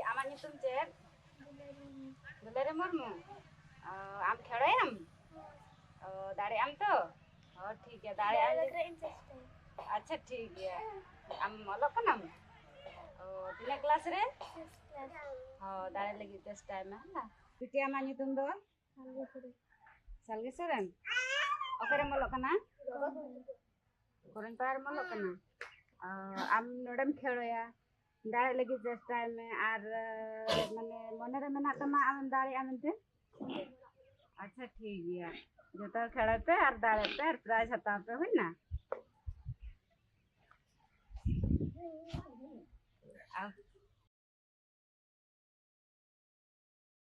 আমার nyutum cek Duleri Murmu am खेड़ायम दाड़े am तो और ठीक है दाड़े am अच्छा ठीक है am olok kanam tina kelas re दाड़े lagi tes time है piti ama nyutum do Salgi Soren okere molok kana koren par molok kana am nodem खेड़ोया दाड़े लगी tes time में आर मने मने रे मेना तमा am दाड़े amते अच्छा ठीक है जो खेड़ा पे और दाड़े पे और प्राइज हता पे हुई ना अब